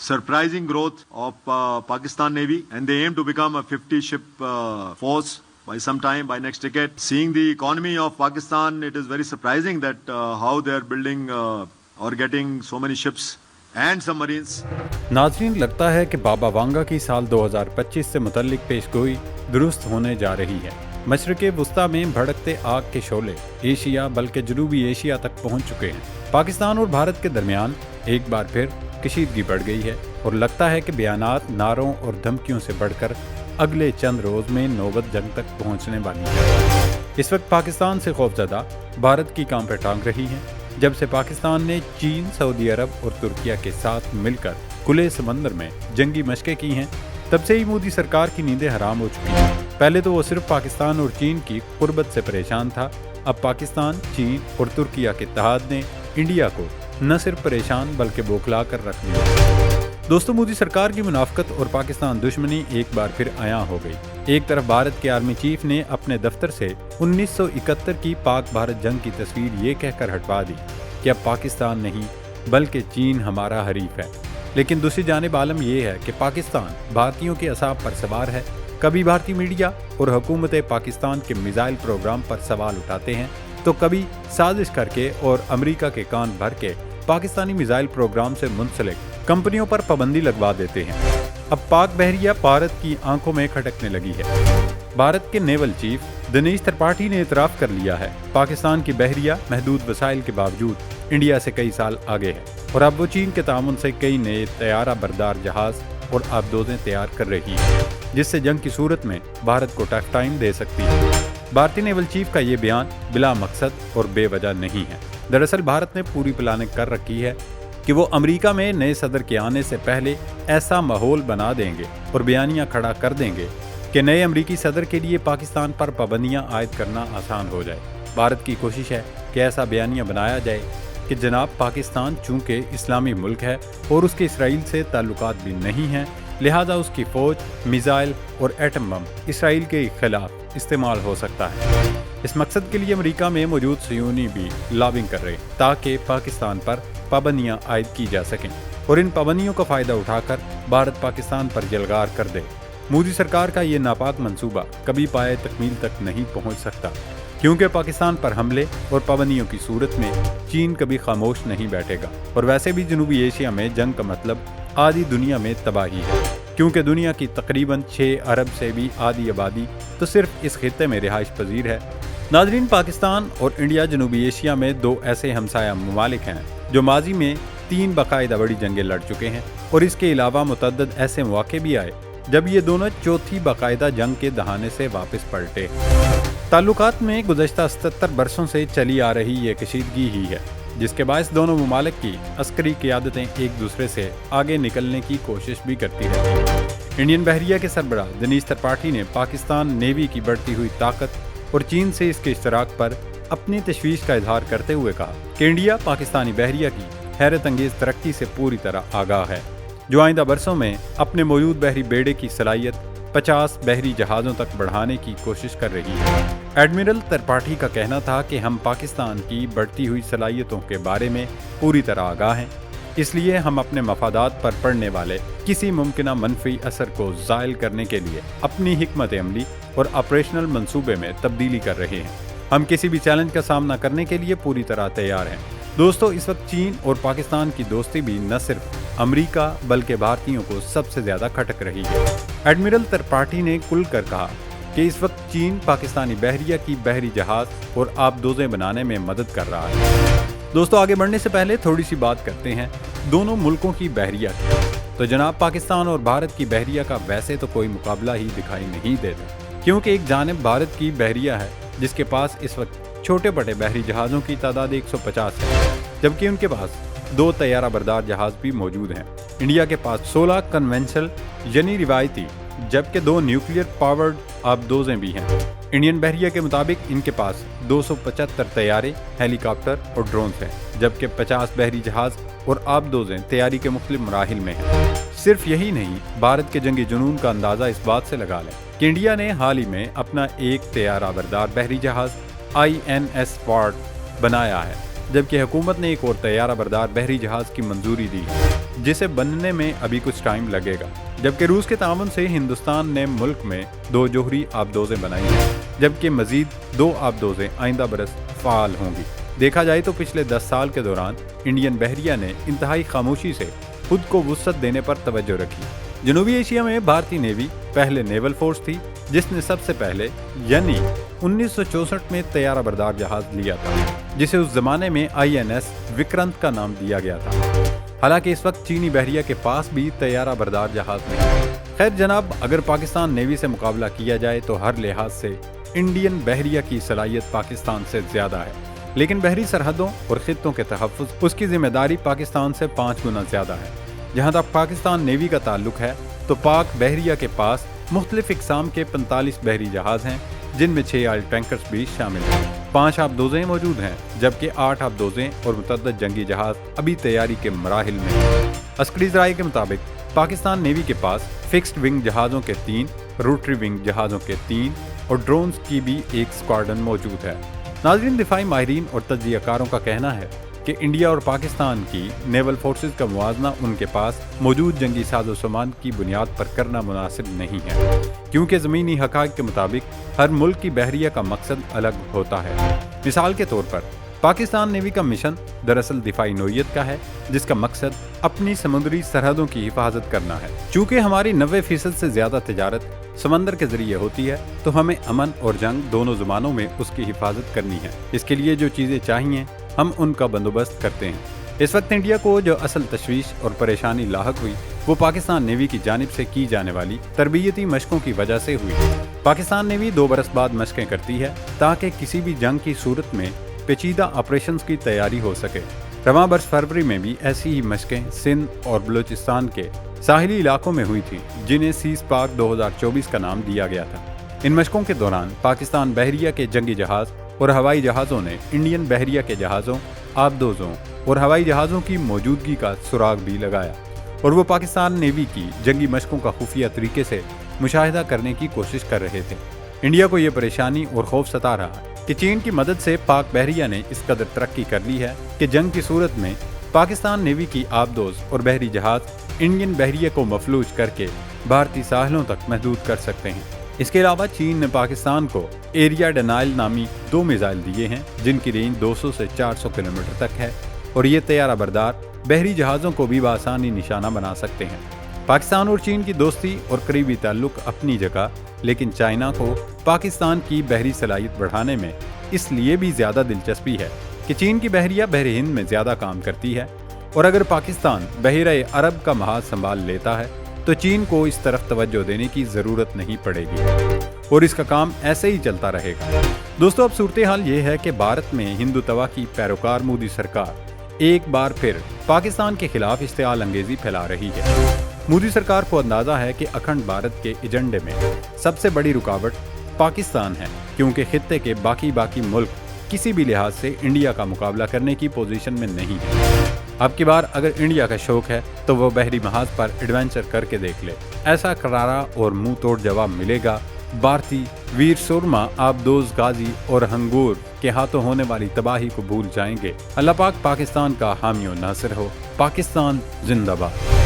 surprising growth of Pakistan Navy, and they aim to become a 50-ship force by some time, by next decade. Seeing the economy of Pakistan, it is very surprising that how they are building or getting so many ships and submarines. नाज़रीन, लगता है कि बाबा वांगा की साल 2025 से मुतल्लिक पेशगोई दुरुस्त होने जा रही है। मशरिक़े वुस्ता में भड़कते आग के शोले एशिया बल्कि जनूबी एशिया तक पहुंच चुके हैं। पाकिस्तान और भारत के दरमियान एक बार फिर कशीदगी बढ़ गई है और लगता है कि बयानात, नारों और धमकियों से बढ़कर अगले चंद रोज में नौबत जंग तक पहुंचने वाली है। इस वक्त पाकिस्तान से खौफजदा भारत की कांपे टांग रही है। जब से पाकिस्तान ने चीन, सऊदी अरब और तुर्किया के साथ मिलकर खुले समंदर में जंगी मशकें की हैं, तब से ही मोदी सरकार की नींदें हराम हो चुकी हैं। पहले तो वो सिर्फ पाकिस्तान और चीन की कुर्बत से परेशान था। अब पाकिस्तान, चीन और तुर्किया के इत्तेहाद ने इंडिया को न सिर्फ परेशान बल्कि बौखला कर रख दिया। दोस्तों, मोदी सरकार की मुनाफकत और पाकिस्तान दुश्मनी एक बार फिर आया हो गई। एक तरफ भारत के आर्मी चीफ ने अपने दफ्तर से 1971 की पाक भारत जंग की तस्वीर ये कहकर हटवा दी कि अब पाकिस्तान नहीं बल्कि चीन हमारा हरीफ है। लेकिन दूसरी जानिब आलम ये है कि पाकिस्तान भारतीयों के असाब पर सवार है। कभी भारतीय मीडिया और हुकूमत पाकिस्तान के मिसाइल प्रोग्राम पर सवाल उठाते हैं, तो कभी साजिश करके और अमेरिका के कान भर के पाकिस्तानी मिसाइल प्रोग्राम से मुंसलिक कंपनियों पर पाबंदी लगवा देते हैं। अब पाक बहरिया भारत की आंखों में खटकने लगी है। भारत के नेवल चीफ दिनेश त्रिपाठी ने इतराफ़ कर लिया है, पाकिस्तान की बहरिया महदूद वसाइल के बावजूद इंडिया से कई साल आगे है और अब वो चीन के तामुन से कई नए तैयारा बरदार जहाज और आबदोजें तैयार कर रही है, जिससे जंग की सूरत में भारत को टफ टाइम दे सकती है। भारतीय नेवल चीफ का ये बयान बिला मकसद और बेवजह नहीं है। दरअसल भारत ने पूरी प्लानिंग कर रखी है कि वो अमेरिका में नए सदर के आने से पहले ऐसा माहौल बना देंगे और बयानियां खड़ा कर देंगे कि नए अमेरिकी सदर के लिए पाकिस्तान पर पाबंदियां आयद करना आसान हो जाए। भारत की कोशिश है कि ऐसा बयानिया बनाया जाए कि जनाब, पाकिस्तान चूँकि इस्लामी मुल्क है और उसके इसराइल से ताल्लुकात भी नहीं हैं, लिहाजा उसकी फ़ौज, मिसाइल और एटम बम इसराइल के खिलाफ इस्तेमाल हो सकता है। इस मकसद के लिए अमेरिका में मौजूद सयूनी भी लॉबिंग कर रहे हैं ताकि पाकिस्तान पर पाबंदियां आयद की जा सकें और इन पाबंदियों का फ़ायदा उठाकर भारत पाकिस्तान पर जलगार कर दे। मोदी सरकार का ये नापाक मंसूबा कभी पाए तकमील तक नहीं पहुंच सकता, क्योंकि पाकिस्तान पर हमले और पाबंदियों की सूरत में चीन कभी खामोश नहीं बैठेगा। और वैसे भी जनूबी एशिया में जंग का मतलब आधी दुनिया में तबाही है, क्योंकि दुनिया की तकरीबन 6 अरब से भी आधी आबादी तो सिर्फ इस खित्ते में रिहाइश पजीर है। नाज़रीन, पाकिस्तान और इंडिया जनूबी एशिया में दो ऐसे हमसाया ममालिक हैं जो माजी में 3 बाकायदा बड़ी जंगें लड़ चुके हैं और इसके अलावा मुतअद्दिद ऐसे मौके भी आए जब ये दोनों चौथी बाकायदा जंग के दहाने से वापस पलटे। ताल्लुकात में गुज़श्ता 77 बरसों से चली आ रही ये कशीदगी ही है जिसके बायस दोनों ममालिक की अस्करी क़ियादतें एक दूसरे से आगे निकलने की कोशिश भी करती रहती हैं। इंडियन बहरिया के सरबराह दिनेश त्रिपाठी ने पाकिस्तान नेवी की बढ़ती हुई ताकत और चीन से इसके इश्तराक पर अपनी तशवीश का इजहार करते हुए कहा कि इंडिया पाकिस्तानी बहरिया की हैरत अंगेज तरक्की से पूरी तरह आगाह है, जो आइंदा बरसों में अपने मौजूद बहरी बेड़े की सलाहियत 50 बहरी जहाज़ों तक बढ़ाने की कोशिश कर रही है। एडमिरल त्रिपाठी का कहना था कि हम पाकिस्तान की बढ़ती हुई सलाहियतों के बारे में पूरी तरह आगाह हैं, इसलिए हम अपने मफादात पर पड़ने वाले किसी मुमकिन मनफी असर को ज़ायल करने के लिए अपनी हिकमत अमली और ऑपरेशनल मंसूबे में तब्दीली कर रहे हैं। हम किसी भी चैलेंज का सामना करने के लिए पूरी तरह तैयार हैं। दोस्तों, इस वक्त चीन और पाकिस्तान की दोस्ती भी न सिर्फ अमेरिका बल्कि भारतीयों को सबसे ज़्यादा खटक रही है। एडमिरल त्रिपाठी ने खुल कर कहा कि इस वक्त चीन पाकिस्तानी बहरिया की बहरी जहाज़ और आबदोजें बनाने में मदद कर रहा है। दोस्तों, आगे बढ़ने से पहले थोड़ी सी बात करते हैं दोनों मुल्कों की बहरिया की। तो जनाब, पाकिस्तान और भारत की बहरिया का वैसे तो कोई मुकाबला ही दिखाई नहीं देता, क्योंकि एक जानिब भारत की बहरिया है जिसके पास इस वक्त छोटे बड़े बहरी जहाज़ों की तादाद 150 है, जबकि उनके पास 2 तैयारा बरदार जहाज़ भी मौजूद हैं। इंडिया के पास 16 कन्वेंशनल यानी रिवायती जबकि 2 न्यूक्लियर पावर्ड आबदोजें भी हैं। इंडियन बहरिया के मुताबिक इनके पास 275 तैयारे, हेलीकॉप्टर और ड्रोन्स हैं, जबकि 50 बहरी जहाज़ और आबदोजें तैयारी के मुख्तलिफ मराहिल में हैं। सिर्फ यही नहीं, भारत के जंगी जुनून का अंदाज़ा इस बात से लगा लें कि इंडिया ने हाल ही में अपना एक तैयारा बरदार बहरी जहाज़ INS वार्ड बनाया है, जबकि हुकूमत ने एक और तैयारा बरदार बहरी जहाज की मंजूरी दी है, जिसे बनने में अभी कुछ टाइम लगेगा। जबकि रूस के ताउन से हिंदुस्तान ने मुल्क में 2 जोहरी आबदोजें बनाई हैं, जबकि मजीद 2 आबदोजें आइंदा बरस फाल होंगी। देखा जाए तो पिछले 10 साल के दौरान इंडियन बहरिया ने इंतहाई खामोशी से खुद को वुसअत देने पर तवज्जो रखी। जनूबी एशिया में भारतीय नेवी पहले नेवल फोर्स थी, जिसने सबसे पहले यानी 1964 में तैयारा बरदार जहाज लिया था, जिसे उस जमाने में INS विक्रांत का नाम दिया गया था। हालांकि इस वक्त चीनी बहरिया के पास भी तैयारा बरदार जहाज नहीं। खैर जनाब, अगर पाकिस्तान नेवी से मुकाबला किया जाए तो हर लिहाज से इंडियन बहरिया की सलाहियत पाकिस्तान से ज्यादा है, लेकिन बहरी सरहदों और खित्तों के तहफ़्फ़ुज़ उसकी जिम्मेदारी पाकिस्तान से 5 गुना ज्यादा है। जहाँ तक पाकिस्तान नेवी का ताल्लुक है तो पाक बहरिया के पास मुख्तलिफ इक़साम के 45 बहरी जहाज हैं, जिनमें 6 ऑयल टैंकर्स भी शामिल हैं। 5 आबदोजें मौजूद हैं, जबकि 8 आबदोजें और मुतअद्दिद जंगी जहाज अभी तैयारी के मराहिल में हैं। अस्करी ज़राए के मुताबिक पाकिस्तान नेवी के पास फिक्स्ड विंग जहाज़ों के 3, रोटरी विंग जहाज़ों के 3 और ड्रोन्स की भी एक स्क्वाड्रन मौजूद है। नाज़रीन, दिफाई माहिरीन और तज्ज़ियाकारों का कहना है कि इंडिया और पाकिस्तान की नेवल फोर्सेस का मुवाजना उनके पास मौजूद जंगी साजो सामान की बुनियाद पर करना मुनासिब नहीं है, क्योंकि ज़मीनी हक़ाइक़ के मुताबिक हर मुल्क की बहरिया का मकसद अलग होता है। मिसाल के तौर पर पाकिस्तान नेवी का मिशन दरअसल दिफाई नोयत का है, जिसका मकसद अपनी समुद्री सरहदों की हिफाजत करना है। चूँकि हमारी 90% से ज़्यादा तिजारत समंदर के जरिए होती है, तो हमें अमन और जंग दोनों ज़मानों में उसकी हिफाजत करनी है। इसके लिए जो चीज़ें चाहिए हम उनका बंदोबस्त करते हैं। इस वक्त इंडिया को जो असल तशवीश और परेशानी लाहक हुई वो पाकिस्तान नेवी की जानिब से की जाने वाली तरबियती मशकों की वजह से हुई। पाकिस्तान नेवी 2 बरस बाद मशकें करती है ताकि किसी भी जंग की सूरत में पेचीदा ऑपरेशंस की तैयारी हो सके। रवां बरस फरवरी में भी ऐसी ही मशकें सिंध और बलूचिस्तान के साहिली इलाकों में हुई थी, जिन्हें सीज पाक 2024 का नाम दिया गया था। इन मशकों के दौरान पाकिस्तान बहरिया के जंगी जहाज और हवाई जहाज़ों ने इंडियन बहरिया के जहाज़ों, आबदोजों और हवाई जहाज़ों की मौजूदगी का सुराग भी लगाया, और वो पाकिस्तान नेवी की जंगी मशकों का खुफिया तरीके से मुशाहिदा करने की कोशिश कर रहे थे। इंडिया को ये परेशानी और खौफ सता रहा कि चीन की मदद से पाक बहरिया ने इस कदर तरक्की कर ली है कि जंग की सूरत में पाकिस्तान नेवी की आबदोज और बहरी जहाज इंडियन बहरिया को मफलूज करके भारतीय साहिलों तक महदूद कर सकते हैं। इसके अलावा चीन ने पाकिस्तान को एरिया डेनाइल नामी 2 मिसाइल दिए हैं, जिनकी रेंज 200 से 400 किलोमीटर तक है, और ये तैयारा बरदार बहरी जहाज़ों को भी बआसानी निशाना बना सकते हैं। पाकिस्तान और चीन की दोस्ती और करीबी ताल्लुक अपनी जगह, लेकिन चाइना को पाकिस्तान की बहरी सलाहियत बढ़ाने में इसलिए भी ज़्यादा दिलचस्पी है कि चीन की बहरिया बहर हिंद में ज़्यादा काम करती है, और अगर पाकिस्तान बहरे अरब का महाज संभाल लेता है तो चीन को इस तरफ तवज्जो देने की ज़रूरत नहीं पड़ेगी और इसका काम ऐसे ही चलता रहेगा। दोस्तों, अब सूरत हाल ये है कि भारत में हिंदुत्व की पैरोकार मोदी सरकार एक बार फिर पाकिस्तान के खिलाफ इश्तिआल अंगेजी फैला रही है। मोदी सरकार को अंदाजा है कि अखंड भारत के एजेंडे में सबसे बड़ी रुकावट पाकिस्तान है, क्योंकि खित्ते के बाकी मुल्क किसी भी लिहाज से इंडिया का मुकाबला करने की पोजीशन में नहीं है। अब की बार अगर इंडिया का शौक है तो वो बहरी महाज पर एडवेंचर करके देख ले। ऐसा करारा और मुंह तोड़ जवाब मिलेगा भारतीय वीर सुरमा, आबदोज, गाजी और हंगूर के हाथों होने वाली तबाही को भूल जाएंगे। अल्लाह पाक पाकिस्तान का हामी और नासिर हो। पाकिस्तान जिंदाबाद।